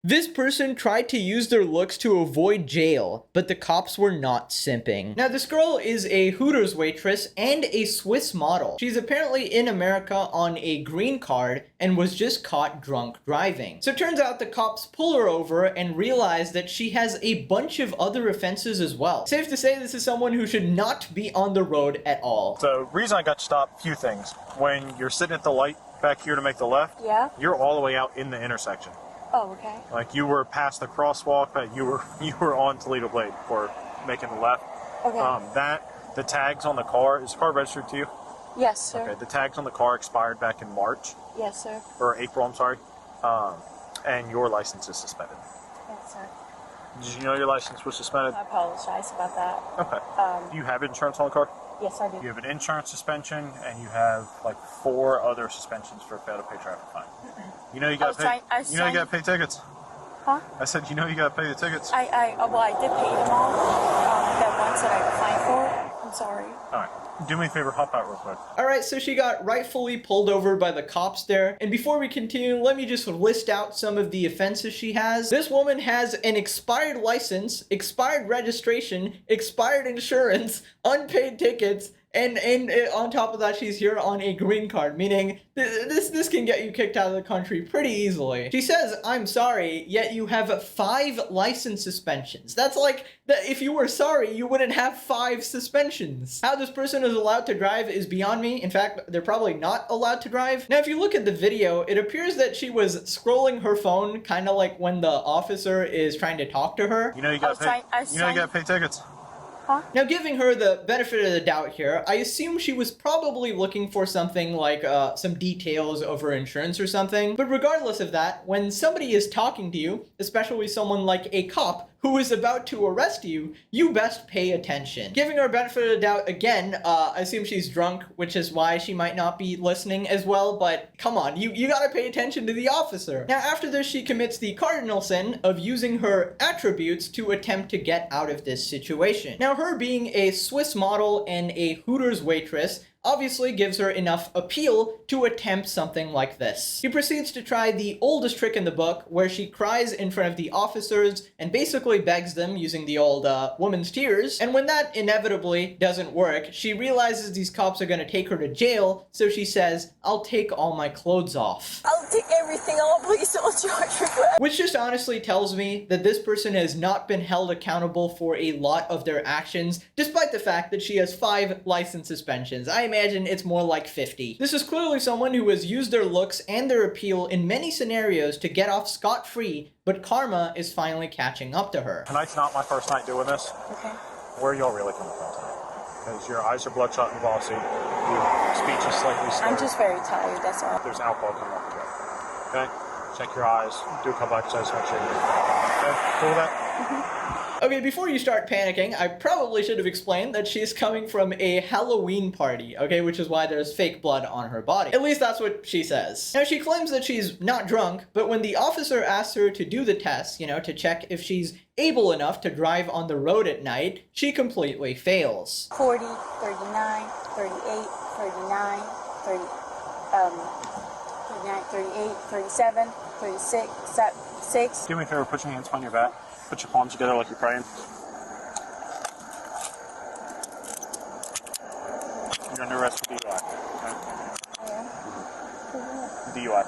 This person tried to use their looks to avoid jail, but the cops were not simping. Now, this girl is a Hooters waitress and a Swiss model. She's apparently in America on a green card and was just caught drunk driving. So it turns out the cops pull her over and realize that she has a bunch of other offenses as well. Safe to say this is someone who should not be on the road at all. The reason I got stopped, few things. When you're sitting at the light back here to make the left, yeah, you're all the way out in the intersection. Oh, okay. Like you were past the crosswalk, but you were on Toledo Blade for making the left. Okay. The tags on the car, is the car registered to you? Yes, sir. Okay, the tags on the car expired back in March. Yes, sir. Or April, I'm sorry. And your license is suspended. Yes, sir. Did you know your license was suspended? I apologize about that. Okay. Do you have insurance on the car? Yes, I do. You have an insurance suspension, and you have like 4 other suspensions for fail to pay traffic fine. You know you got to pay. You know you got to pay tickets. Huh? I said you know you got to pay the tickets. I did pay them all. That ones that I applied for. I'm sorry. All right. Do me a favor, hop out real quick. Alright, so she got rightfully pulled over by the cops there. And before we continue, let me just list out some of the offenses she has. This woman has an expired license, expired registration, expired insurance, unpaid tickets, and on top of that, she's here on a green card, meaning this can get you kicked out of the country pretty easily. She says, "I'm sorry," yet you have 5 license suspensions. That's like, if you were sorry, you wouldn't have 5 suspensions. How this person is allowed to drive is beyond me. In fact, they're probably not allowed to drive. Now, if you look at the video, it appears that she was scrolling her phone, kind of like when the officer is trying to talk to her. You know you got to pay. You know you got to pay tickets. Huh? Now, giving her the benefit of the doubt here, I assume she was probably looking for something like some details of her insurance or something. But regardless of that, when somebody is talking to you, especially someone like a cop who is about to arrest you, you best pay attention. Giving her benefit of the doubt again, I assume she's drunk, which is why she might not be listening as well, but come on, you gotta pay attention to the officer. Now, after this, she commits the cardinal sin of using her attributes to attempt to get out of this situation. Now, her being a Swiss model and a Hooters waitress obviously gives her enough appeal to attempt something like this. She proceeds to try the oldest trick in the book, where she cries in front of the officers and basically begs them using the old woman's tears. And when that inevitably doesn't work, she realizes these cops are going to take her to jail, so she says, "I'll take all my clothes off." I'll take everything off, please don't charge me for it. Which just honestly tells me that this person has not been held accountable for a lot of their actions, despite the fact that she has 5 license suspensions. I imagine it's more like 50. This is clearly someone who has used their looks and their appeal in many scenarios to get off scot-free, but karma is finally catching up to her. Tonight's not my first night doing this. Okay. Where are y'all really coming from tonight? Because your eyes are bloodshot and glossy, your speech is slightly slurred. I'm just very tired, that's all. There's alcohol coming off the gut. Okay? Check your eyes, do a couple exercises, make sure you're good. Okay? Cool with that? Okay, before you start panicking, I probably should have explained that she's coming from a Halloween party, okay, which is why there's fake blood on her body. At least that's what she says. Now, she claims that she's not drunk, but when the officer asks her to do the test, to check if she's able enough to drive on the road at night, she completely fails. 40, 39, 38, 39, 30, 39, 38, 37, 36, 6. Do me a favor, put your hands behind your back. Put your palms together like you're praying. You're under arrest for DUI. Okay? DUI.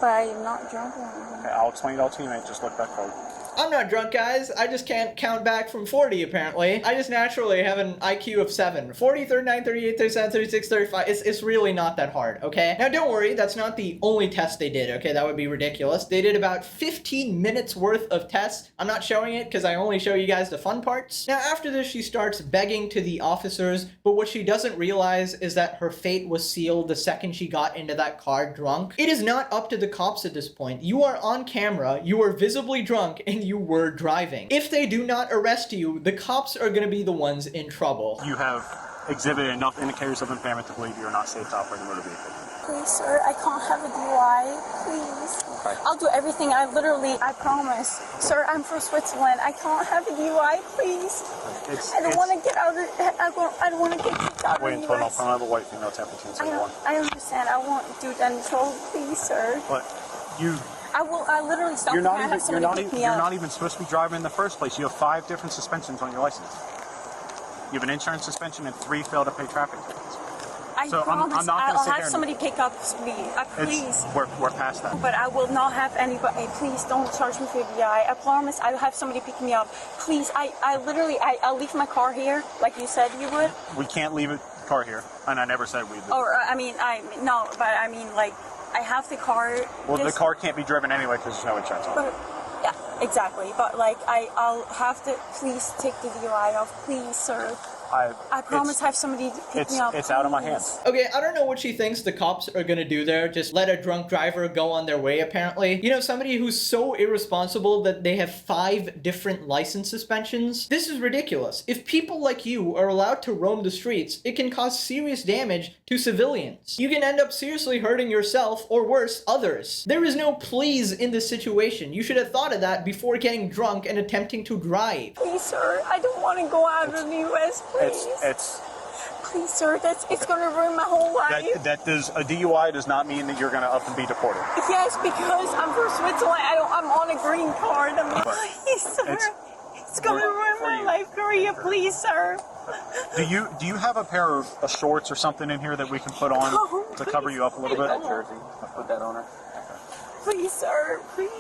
But I am not drunk or anything. Okay, I'll explain it all to you, mate. Just look back forward. I'm not drunk, guys. I just can't count back from 40, apparently. I just naturally have an IQ of 7. 40, 39, 38, 37, 36, 35. It's really not that hard, okay? Now, don't worry. That's not the only test they did, okay? That would be ridiculous. They did about 15 minutes worth of tests. I'm not showing it because I only show you guys the fun parts. Now, after this, she starts begging to the officers, but what she doesn't realize is that her fate was sealed the second she got into that car drunk. It is not up to the cops at this point. You are on camera, you are visibly drunk, and you were driving. If they do not arrest you, the cops are going to be the ones in trouble. You have exhibited enough indicators of impairment to believe you are not safe to operate a motor vehicle. Please, sir, I can't have a DUI. Please. Okay. I'll do everything. I promise. Sir, I'm from Switzerland. I can't have a DUI, please. I don't want to get out of I don't want to get kicked out of the Wait until US. I have a white female 10, 15, 71. I understand. I won't do that until, please, sir. But you I literally stopped. You're not even supposed to be driving in the first place. You have 5 different suspensions on your license. You have an insurance suspension and 3 fail to pay traffic tickets. I promise I'll have somebody pick up me. Please. We're past that. But I will not have anybody. Please don't charge me for DI. I promise I'll have somebody pick me up. Please, I'll leave my car here, like you said you would. We can't leave a car here, and I never said we would. Or, no, but I mean, like, I have the car. Well, the car can't be driven anyway because there's no insurance on it. Yeah, exactly. But, like, I'll have to, please take the DUI off, please, sir. I promise have somebody pick me up. It's out of my hands. Okay, I don't know what she thinks the cops are gonna do there. Just let a drunk driver go on their way, apparently. You know, somebody who's so irresponsible that they have 5 different license suspensions? This is ridiculous. If people like you are allowed to roam the streets, it can cause serious damage to civilians. You can end up seriously hurting yourself, or worse, others. There is no please in this situation. You should have thought of that before getting drunk and attempting to drive. Please, sir, I don't want to go out of the U.S., please. Please, sir, it's gonna ruin my whole life. A DUI does not mean that you're gonna up and be deported. Yes, because I'm from Switzerland. I'm on a green card. Please, sir, it's gonna ruin my life, Korea. Please, sir. Do you have a pair of shorts or something in here that we can put on to cover you up a little bit? That jersey. I'll put that on her. Please, sir, please.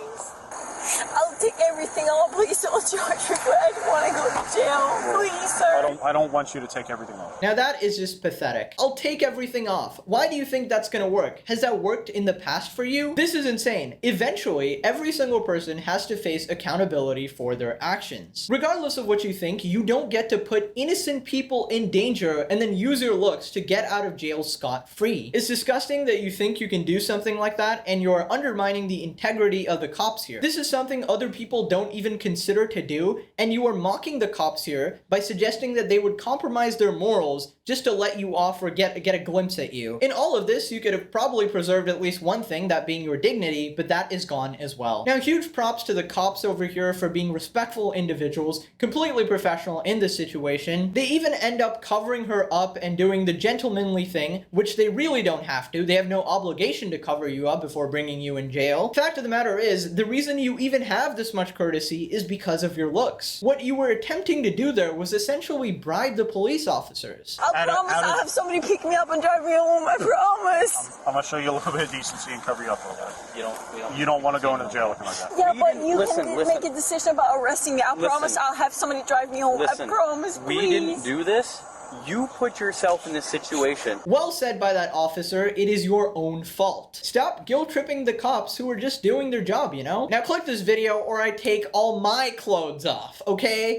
I'll take everything off. Please don't charge me, but I don't want to go to jail. Please, sir. I don't want you to take everything off. Now that is just pathetic. I'll take everything off. Why do you think that's gonna work? Has that worked in the past for you? This is insane. Eventually, every single person has to face accountability for their actions. Regardless of what you think, you don't get to put innocent people in danger and then use your looks to get out of jail scot-free. It's disgusting that you think you can do something like that, and you're undermining the integrity of the cops here. This is something other people don't even consider to do, and you are mocking the cops here by suggesting that they would compromise their morals just to let you off or get a glimpse at you. In all of this, you could have probably preserved at least one thing, that being your dignity, but that is gone as well. Now, huge props to the cops over here for being respectful individuals, completely professional in this situation. They even end up covering her up and doing the gentlemanly thing, which they really don't have to. They have no obligation to cover you up before bringing you in jail. Fact of the matter is, the reason you even have this much courtesy is because of your looks. What you were attempting to do there was essentially bribe the police officers. I promise I'll have somebody pick me up and drive me home, I promise. I'm gonna show you a little bit of decency and cover you up a little bit. You don't want to go into jail looking like that. Yeah, but you can make a decision about arresting me. I promise I'll have somebody drive me home. I promise, please. We didn't do this. You put yourself in this situation. Well said by that officer, it is your own fault. Stop guilt-tripping the cops who are just doing their job, you know? Now click this video or I take all my clothes off, okay?